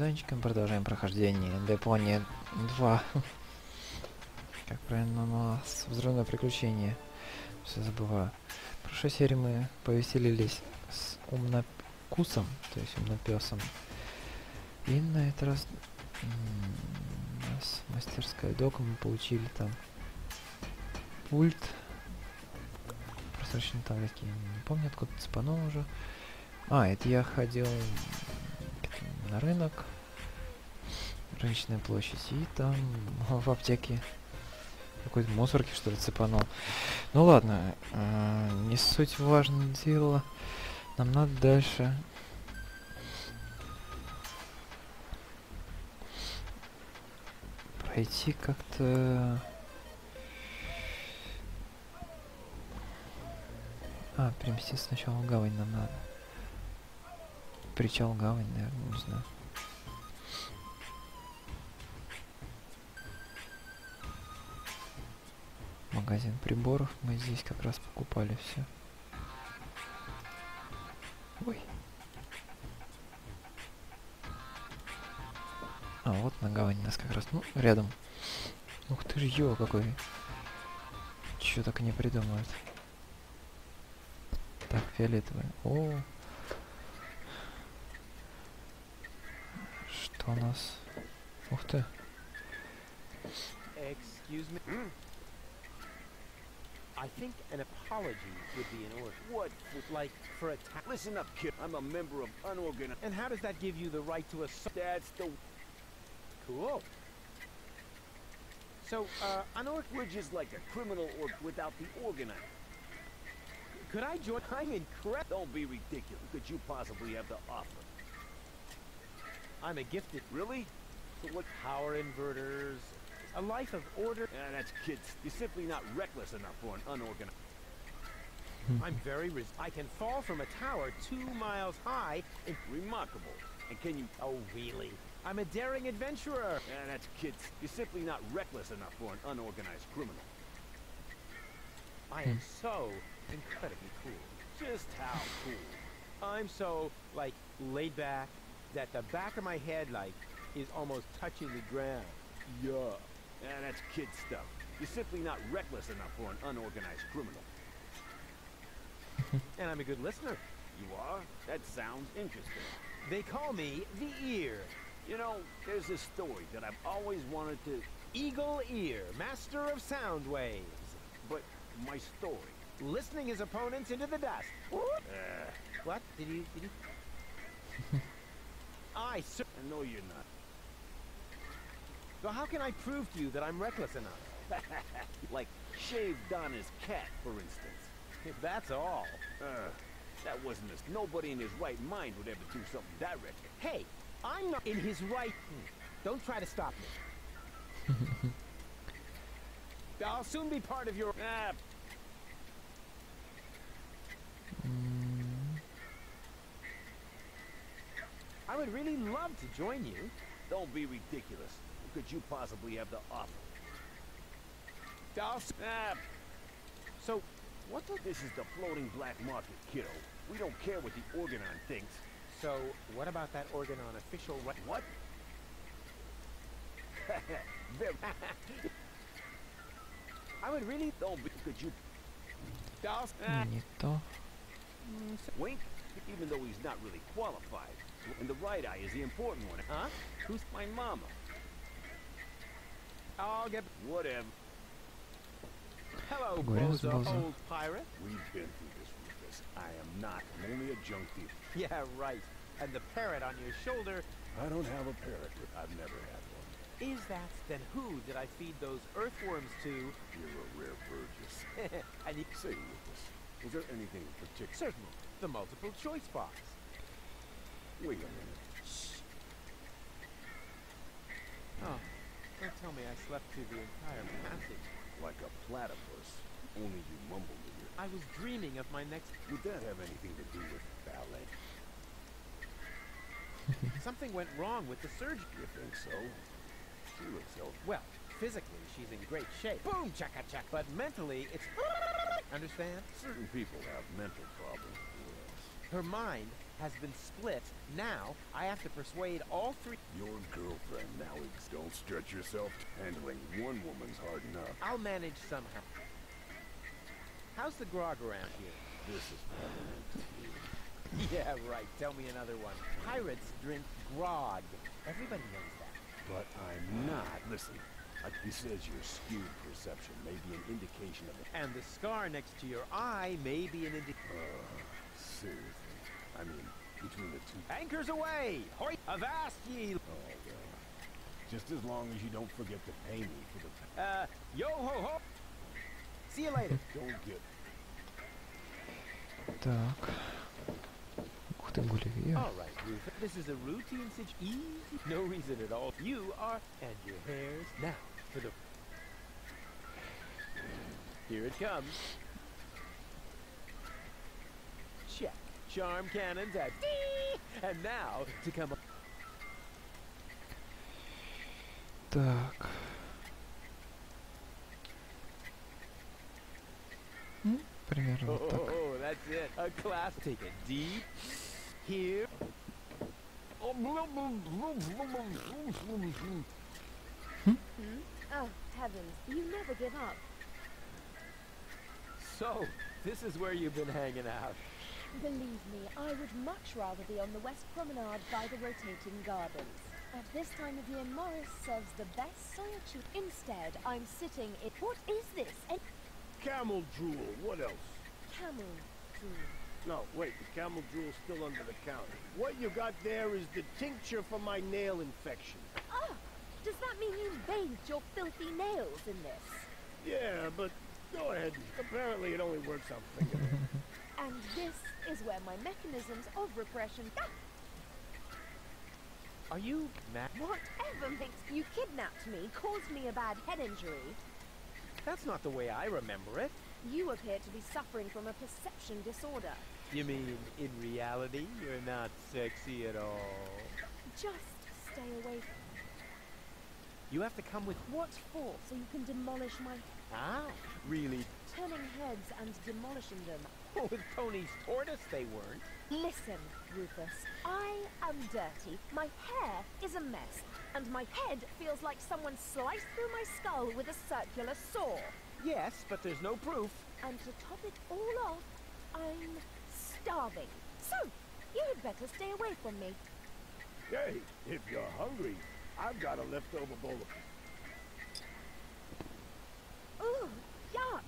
нежданчиком. Продолжаем прохождение Deponia 2. Как правильно у нас взрывное приключение. Все забываю. В прошлой серии мы повеселились с умнокусом, то есть умнопесом. И на этот раз у нас мастерская дока, мы получили там пульт. Просроченные таблетки, не помню, откуда цепанул уже. А, это я ходил на рынок, рыночная площадь, и там в аптеке какой-то мусорки что ли цепанул. Ну ладно, не суть важное дело, нам надо дальше пройти как-то. Переместиться сначала в гавань нам надо. Причал гавань, наверное, не знаю. Магазин приборов. Мы здесь как раз покупали все. Ой. Вот на гавани нас как раз, ну, рядом. Ух ты ж, ё, какой. Чё так и не придумают. Так, фиолетовый. О. Что у нас? Ух ты. Excuse me. I think an apology would be in order. What? Like for a Listen up, kid. I'm a member of unorganized. And how does that give you the right to assault? That's the. Cool. So, We're just like a criminal or without the organizer. Could I join? I'm incredible. Don't be ridiculous. What could you possibly have to offer? I'm a gifted. Really? So what? Power inverters. A life of order. That's kids. You're simply not reckless enough for an unorganized. I'm very I can fall from a tower 2 miles high. Remarkable. And can you? Oh, really? I'm a daring adventurer. That's kids. You're simply not reckless enough for an unorganized criminal. I am so incredibly cool. Just how cool? I'm so, like, laid back that the back of my head, like, is almost touching the ground. Yeah. That's kid stuff. You're simply not reckless enough for an unorganized criminal. And I'm a good listener. You are? That sounds interesting. They call me the Ear. You know, there's a story that I've always wanted to... Eagle Ear, master of sound waves. But my story... Listening his opponents into the dust. What? Did you... I know you're not. So how can I prove to you that I'm reckless enough? Like shave Donna's cat, for instance. If that's all. That wasn't as... Nobody in his right mind would ever do something that reckless. Hey, I'm not in his right... Don't try to stop me. I'll soon be part of your... I would really love to join you. Don't be ridiculous. What could you possibly have to offer? So, what the... This is the floating black market, kiddo. We don't care what the Organon thinks. So, what about that Organon official right... What? I would really... Don't be... Could you... Wink? Even though he's not really qualified. And the right eye is the important one. Huh? Who's my mama? I'll get... Whatever. Hello, bozo, old pirate. We've been through this, Rufus. I am not. I'm only a junk dealer. Yeah, right. And the parrot on your shoulder... I don't have a parrot. I've never had one. Is that... Then who did I feed those earthworms to? You're a rare Burgess. And you... Say, Rufus, was there anything in particular? Certainly. The multiple choice box. Wait a minute. Shh. Oh, don't tell me I slept through the entire passage. Like a platypus. Only you mumbled in your... I was dreaming of my next... Would that have anything to do with ballet? Something went wrong with the surgeon. You think so? She looks healthy. Well, physically, she's in great shape. Boom, chaka-chaka. But mentally, it's... Understand? Certain people have mental problems. Yes. Her mind has been split. Now, I have to persuade all three. Your girlfriend now is. Don't stretch yourself. Handling one woman's hard enough. I'll manage somehow. How's the grog around here? This is permanent. Yeah, right. Tell me another one. Pirates drink grog. Everybody knows that. But I'm not. Listen, he says your skewed perception may be an indication of it. And the scar next to your eye may be an Seriously. I mean, between the two. Anchors away! Hoist! Avast ye! Oh, well. Just as long as you don't forget to pay me for the... Yo ho ho! See you later. Don't get... Так. Ух ты, Гулливер. All right, Rufus. This is a routine situation. Easy. No reason at all. You are... And your hair's... Now, for the... Here it comes. Check. Charm cannons at... And now, to come up... Так. Примерно вот так. Oh, that's it. A class. Take a deep... Here... Oh, heavens, you never give up. So, this is where you've been hanging out. Believe me, I would much rather be on the West Promenade by the rotating gardens. At this time of year, Morris serves the best solitude. Instead, I'm sitting in... What is this? Camel drool, what else? Camel drool. No, wait, the camel drool's still under the counter. What you got there is the tincture for my nail infection. Ah! Does that mean you bathed your filthy nails in this? Yeah, but go ahead. Apparently it only works on fingernails. And this is where my mechanisms of repression... Are you mad? Whatever makes you kidnapped me, caused me a bad head injury. That's not the way I remember it. You appear to be suffering from a perception disorder. You mean, in reality, you're not sexy at all? Just stay away from... You have to come with... What for? So you can demolish my... Ah, really? Turning heads and demolishing them. Oh, with Tony's tortoise they weren't. Listen, Rufus. I am dirty. My hair is a mess. And my head feels like someone sliced through my skull with a circular saw. Yes, but there's no proof. And to top it all off, I'm starving. So, you had better stay away from me. Hey, if you're hungry, I've got a leftover bowl of... Ooh, yuck!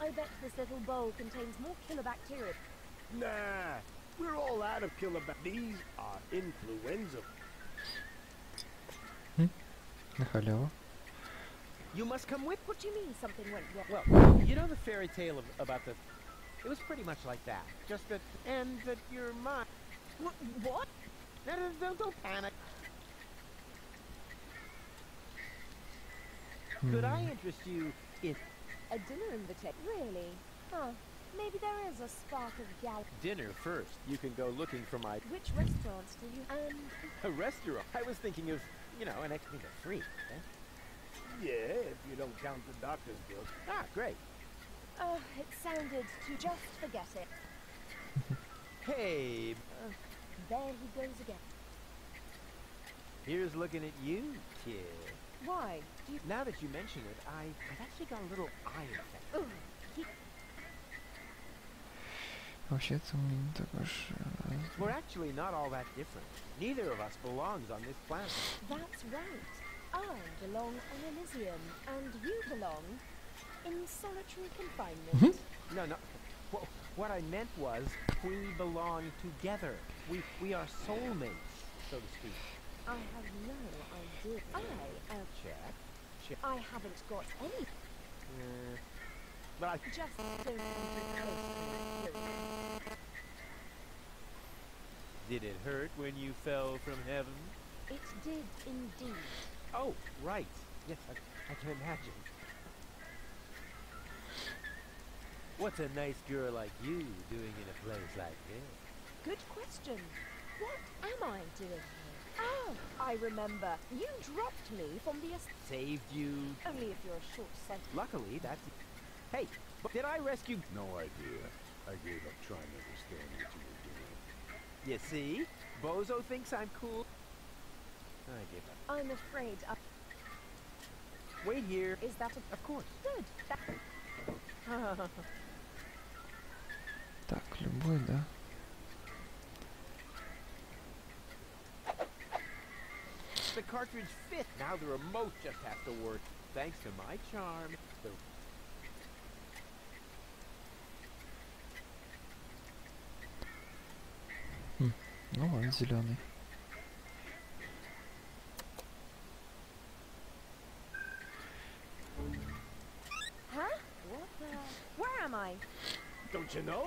I bet this little bowl contains more killer bacteria. Nah, we're all out of killer These are influenza. На халяву. You must come with... What do you mean something went wrong? Well, you know the fairy tale about the... It was pretty much like that. Just that... And that your mind... What? No, don't panic. Could I interest you in... A dinner invitation? Really? Huh. Maybe there is a spark of gal... Dinner first. You can go looking for my... Which restaurants do you... A restaurant? I was thinking of, you know, an extra free. Eh? Yeah, if you don't count the doctor's bill. Ah, great. Oh, it sounded to just forget it. Hey, There he goes again. here's looking at you, kid. Why? Do you... Now that you mention it, I've actually got a little eye infection. Ugh, he... Вообще-то мы не так уж... We're actually not all that different. Neither of us belongs on this planet. That's right. I belong on Elysium, and you belong in solitary confinement. No. What I meant was, we belong together. We are soulmates, so to speak. I have no idea. I am... Check. I haven't got any... But I... Just don't want to close to my period. Did it hurt when you fell from heaven? It did indeed. Oh, right. Yes, I can imagine. What's a nice girl like you doing in a place like this? Good question. What am I doing here? Oh, I remember. You dropped me from the... Saved you. Only if you're a short-sighted... Luckily, that's... Hey, did I rescue... No idea. I gave up trying to understand what you were doing. You see? Bozo thinks I'm cool. I give up. I'm afraid I... Wait here. Is that a... Of course. Good. Так, любой, да? The cartridge fit. Now the remote just has to work. Thanks to my charm. The... Ну ладно, зеленый. Huh? What the... Where am I? Don't you know?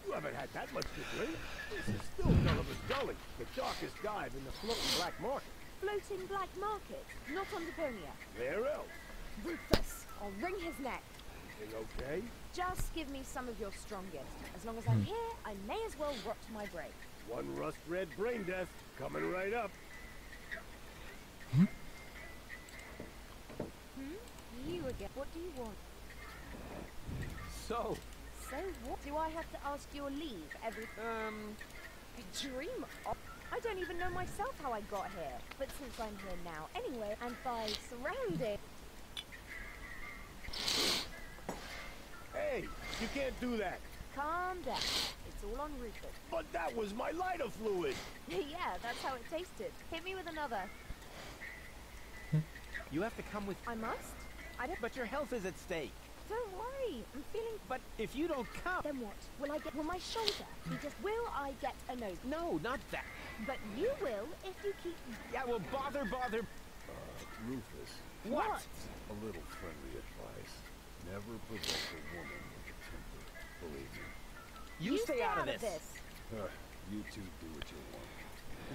You haven't had that much to drink. This is still Gulliver's Gully, the darkest dive in the floating black market. Floating black market. Not on Deponia. Where else? Rufus, I'll wring his neck. Everything okay? Just give me some of your strongest. As long as I'm here, I may as well rot my brain. One rust-red brain death coming right up. You again. What do you want? So, So what? Do I have to ask your leave every... Dream of... I don't even know myself how I got here. But since I'm here now anyway, and by surrounding... Hey, you can't do that. Calm down. It's all on Rufus. But that was my lighter fluid. Yeah, that's how it tasted. Hit me with another. you have to come with... I must? I don't... But your health is at stake. Don't worry. I'm feeling... But if you don't come... Then what? Will I get... Will my shoulder be just... Will I get a nose? No, not that. But you will if you keep... Yeah, well, bother. Rufus, What? a little friendly advice. Never provoke a woman with a temper. Believe me. You stay out of this. You two do what you want.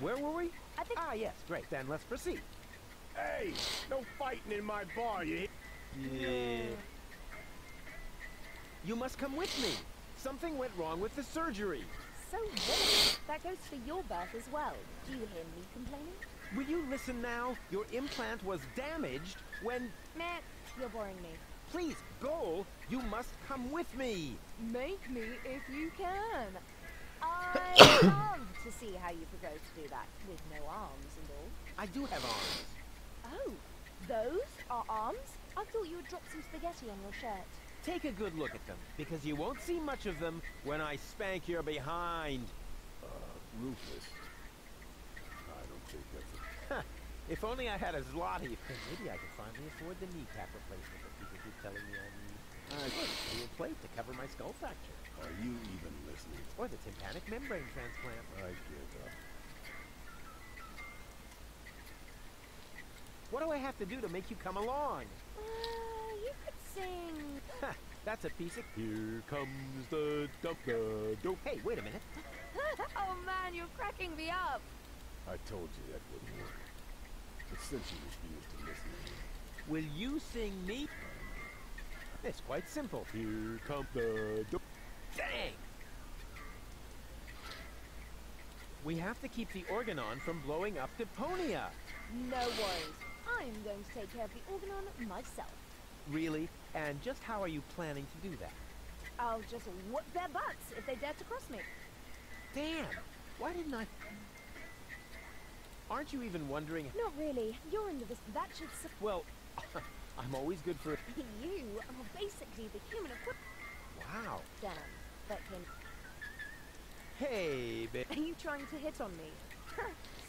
Where were we? I think... Ah, yes, great. Then let's proceed. Hey, no fighting in my bar, you hear? You must come with me. Something went wrong with the surgery. So what? That goes for your birth as well. Do you hear me complaining? Will you listen now? Your implant was damaged when... Meh, you're boring me. Please, Goal, you must come with me. Make me if you can. I love to see how you propose to do that, with no arms and all. I do have arms. Oh, those are arms? I thought you had dropped some spaghetti on your shirt. Take a good look at them, because you won't see much of them when I spank your behind. Rufus. I don't think that's a... If only I had a zloty. Maybe I could finally afford the kneecap replacement that people keep telling me I need. A new plate to cover my skull fracture. Are you even listening? Or the tympanic membrane transplant. I give up. What do I have to do to make you come along? You could sing... Ha! That's a piece of... Here comes the dope. Hey, wait a minute. Oh man, you're cracking me up. I told you that wouldn't work. But since you refused to listen to me... Will you sing me? It's quite simple. Here comes the dope. Dang! We have to keep the organ on from blowing up Deponia. No worries. I'm going to take care of the organon myself. Really? And just how are you planning to do that? I'll just whoop their butts if they dare to cross me. Damn! Why didn't I... Aren't you even wondering... Not really. You're into this. That should... Well, I'm always good for... You are basically the human equivalent. Wow. Damn. But him. Hey, babe. Are you trying to hit on me?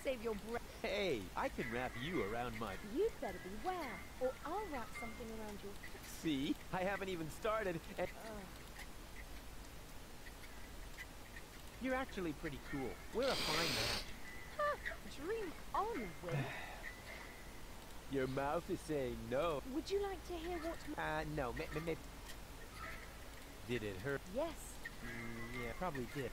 Save your breath. Hey, I can wrap you around my... You'd better beware, or I'll wrap something around your... See? I haven't even started, and... You're actually pretty cool. We're a fine match. Ha! Dream on, Will. Your mouth is saying no. Would you like to hear what... No. Maybe... Did it hurt? Yes. Yeah, probably did.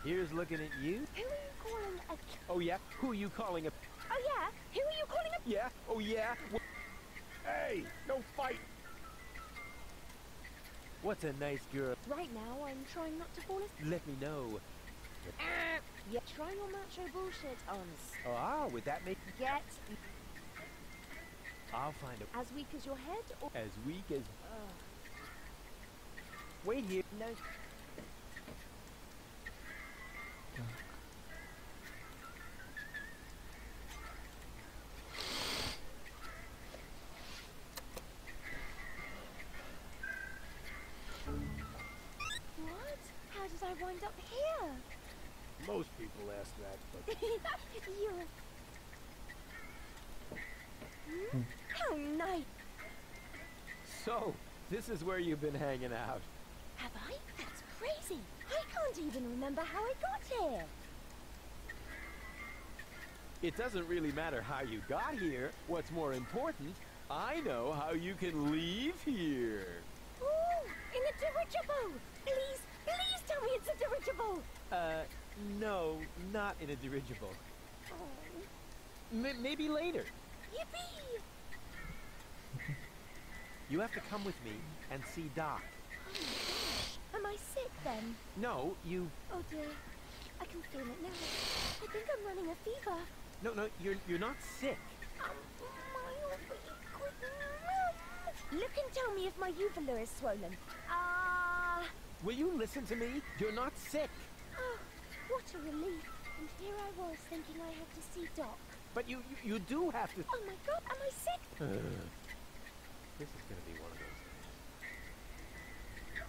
Here's looking at you. Who are you calling a... Oh, yeah? Who are you calling a... Oh, yeah? Who are you calling a... Yeah? Oh, yeah? Hey, no fight! What's a nice girl? Right now, I'm trying not to fall asleep. Let me know. Yeah, try your macho bullshit on... Ah, would that make... Get... I'll find a... As weak as your head, or... As weak as... Wait here. No. What? How did I wind up here? Most people ask that, but You're... Hmm? How nice! So, this is where you've been hanging out. Have I? That's crazy! I can't even remember how I got here! It doesn't really matter how you got here. What's more important, I know how you can leave here. Ooh! In a dirigible! Please, please tell me it's a dirigible! No, not in a dirigible. Oh. Maybe later. Yippee! You have to come with me and see Doc. Oh my gosh. Am I sick then? No, you... Oh dear. I can feel it now. I think I'm running a fever. No, you're not sick. Look and tell me if my uvula is swollen. Will you listen to me? You're not sick. Oh, what a relief. And here I was thinking I had to see Doc. But you do have to... Oh my god, am I sick? This is gonna be one of those things.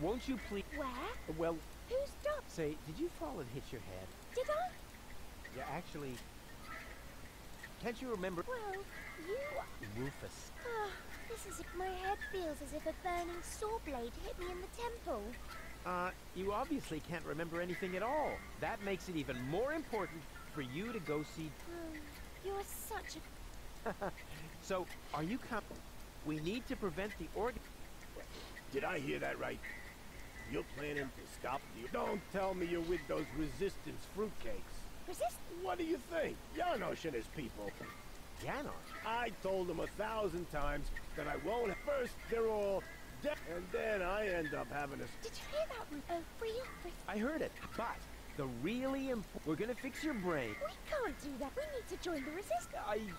Won't you please... Where? Well, Who's Doc? say, did you fall and hit your head? Did I? Yeah, actually... Can't you remember... Well, you... Rufus. Ah, this is... My head feels as if a burning saw blade hit me in the temple. You obviously can't remember anything at all. That makes it even more important for you to go see... You're such a... So, are you We need to prevent the organ... did I hear that right? You're planning to stop the... Don't tell me you're with those resistance fruitcakes. Resist? What do you think? Janosch and his people. Janosch? I told them 1,000 times that I won't. First, they're all dead, and then I end up having a... Did you hear that? Real... I heard it, but the really important... We're gonna fix your brain. We can't do that. We need to join the resistance.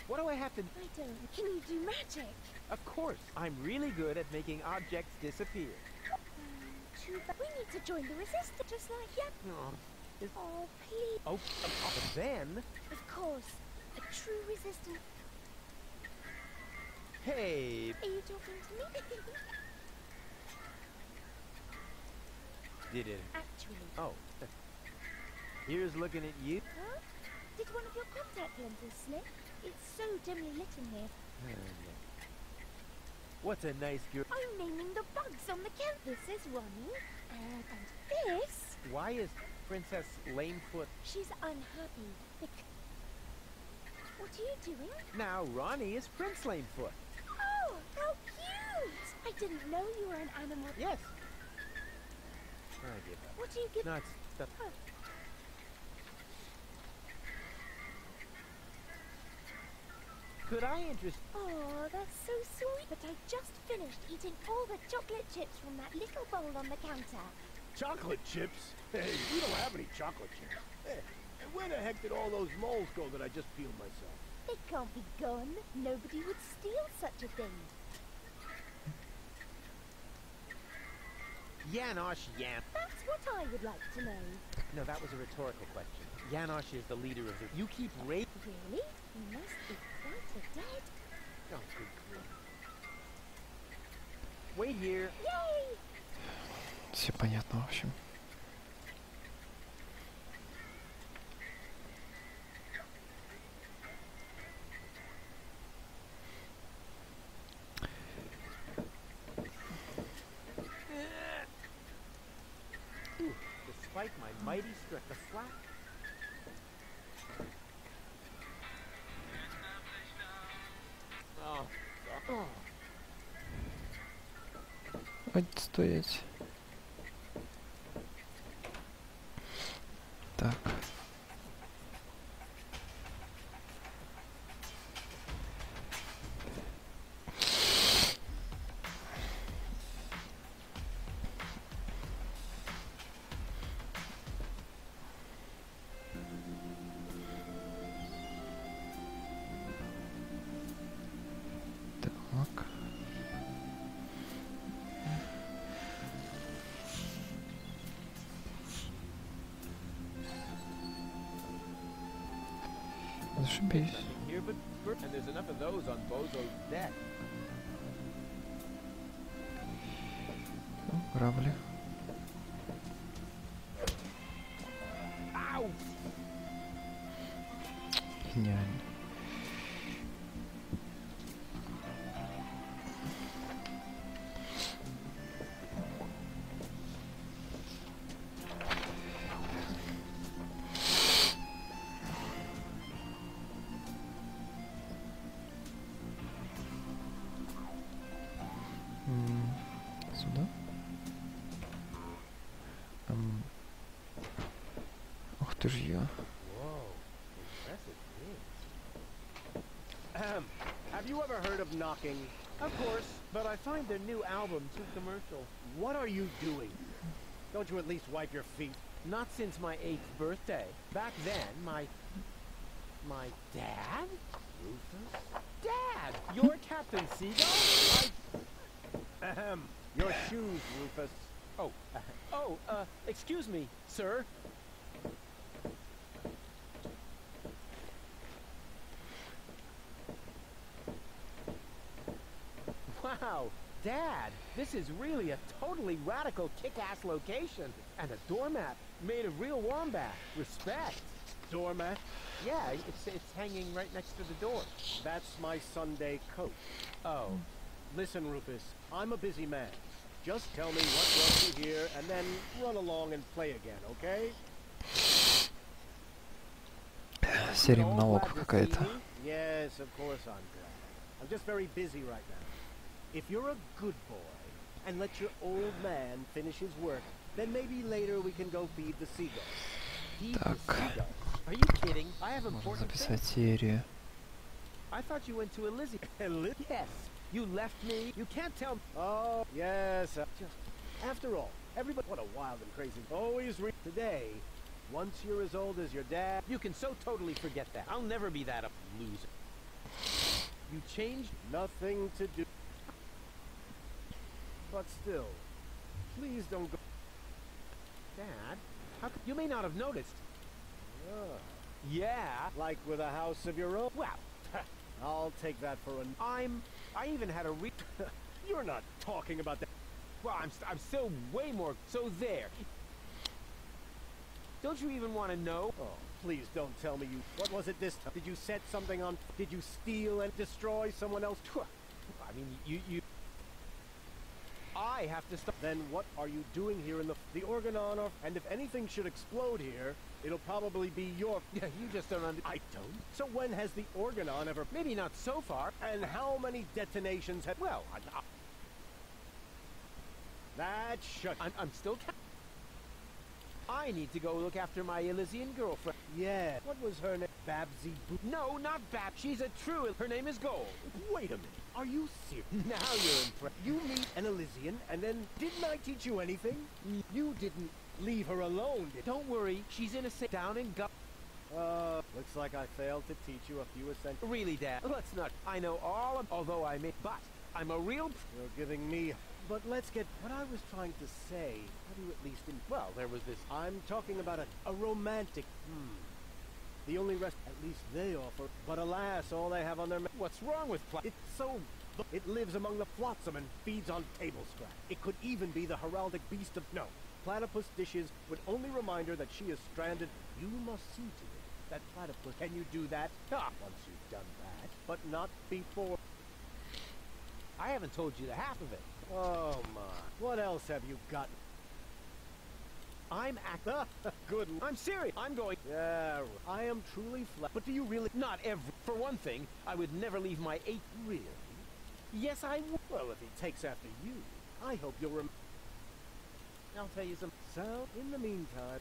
What do I have to... I don't... Can you do magic? Of course. I'm really good at making objects disappear. Too bad. We need to join the resistance, just like you. Oh, please. Oh, but then... Of course. A true resistance. Hey... Are you talking to me? Did it... Actually. Oh. Here's looking at you. Huh? Did one of your contact lenses slip? It's so dimly lit in here. What's a nice girl? I'm naming the bugs on the campus. This is Ronnie. And this... Why is Princess Lamefoot... She's unhappy. What are you doing? Now Ronnie is Prince Lamefoot. Oh, how cute! I didn't know you were an animal. Yes. I give up. What do you give... No, it's... The... Oh. Could I interest... Oh, that's so sweet. But I just finished eating all the chocolate chips from that little bowl on the counter. Chocolate chips? Hey, we don't have any chocolate chips. Hey, and where the heck did all those moles go that I just peeled myself? They can't be gone. Nobody would steal such a thing. Janosch Jan... That's what I would like to know. No, that was a rhetorical question. Janosch is the leader of the... You keep Really? You must be quite a dead. Oh, good grief. Wait here. Yay! Все понятно, в общем. Despite my mighty strength, the slack... Oh. Oh. Отстоять. Так. Так. Зашибись. Nothing here but and there's enough of those on Bozo's deck. Грабли. Ow! Гениально. Сюда? Ух ты ж я. Whoa, impressive things. Have you ever heard of knocking? Of course, but I find their new album too commercial. What are you doing? Don't you at least wipe your feet? Not since my 8th birthday. Back then, my dad? Rufus? Dad! You're Captain Seagull? Your shoes, Rufus. Excuse me, sir. Wow, Dad, this is really a totally radical kick-ass location. And a doormat made of real wombat. Respect. Doormat? Yeah, it's hanging right next to the door. That's my Sunday coat. Oh. Listen, Rufus, I'm a busy man. Just tell me what brought you here and then run along and play again, okay? Серия монолог какая-то. Yes, of course I'm glad. I'm just very busy right now. If you're a good boy and let your old man finish his work, then maybe later we can go feed the seagulls. Feed the Так. seagulls? Are you kidding? I have Можно important записать things. серию. I thought you went to Elysium. Yes. You left me. You can't tell me. Oh, yes. Just after all, everybody. What a wild and crazy. Always today. Once you're as old as your dad. You can so totally forget that. I'll never be that a loser. You changed. Nothing to do. But still, please don't go. Dad, you may not have noticed. Ah, Yeah. like with a house of your own. Well, I'll take that for a. I even had a You're not talking about that. Well, I'm still way more. So there. Don't you even want to know? Oh, please don't tell me you. What was it this time? Did you set something on? Did you steal and destroy someone else? I mean, you. I have to stop. Then what are you doing here in the Organon? And if anything should explode here, it'll probably be your. Yeah, you just don't understand. I don't. So when has the Organon ever? Maybe not so far. And how many detonations have? Well, That's shut. I'm still. I need to go look after my Elysian girlfriend. Yeah. What was her name? Babsy. No, not Bab. She's a true. Her name is Goal. Wait a minute. Are you serious? Now you're impressed. You meet an Elysian, and then didn't I teach you anything? You didn't leave her alone, did you? Don't worry. She's in a sit down and go. Looks like I failed to teach you a few essential. Really, Dad. Let's not. I know all of. Although I may. But I'm a real. You're giving me. But let's get what I was trying to say. How do you at least? Well, there was this. I'm talking about a romantic. The only rest, at least they offer. But alas, all they have on their. What's wrong with It's so. It lives among the flotsam and feeds on table scrap. It could even be the heraldic beast of. No. Platypus dishes would only remind her that she is stranded. You must see to it that platypus. Can you do that? Once you've done that. But not before. I haven't told you the half of it. Oh my. What else have you got? I'm Good. I'm serious. I'm going. Yeah, I am truly But do you really? Not every. For one thing, I would never leave my 8. Really? Yes, I would. Well, if he takes after you, I hope you'll I'll tell you some. So, in the meantime,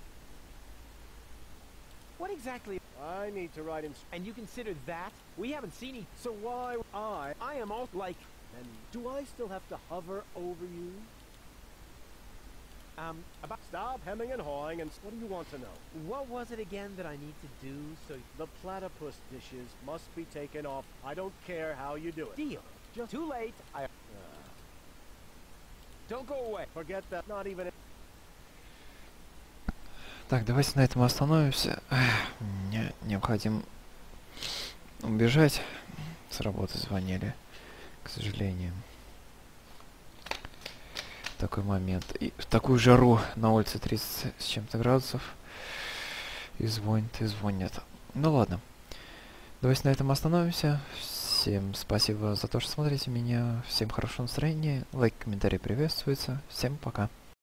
What exactly? I need to write in. And you consider that? We haven't seen each. So why I am all like. And do I still have to hover over you? About. Stop hemming and hawing, and what do you want to know? What was it again that I need to do so. The platypus dishes must be taken off. I don't care how you do it. Deal. Just Too late. Don't go away. forget that. Not even. Так, давайте на этом остановимся. Мне необходим убежать. С работы звонили, к сожалению. Такой момент. И в такую жару на улице 30 с чем-то градусов. И звонят. Ну ладно. Давайте на этом остановимся. Всем спасибо за то, что смотрите меня. Всем хорошего настроения. Лайк, комментарий приветствуется. Всем пока.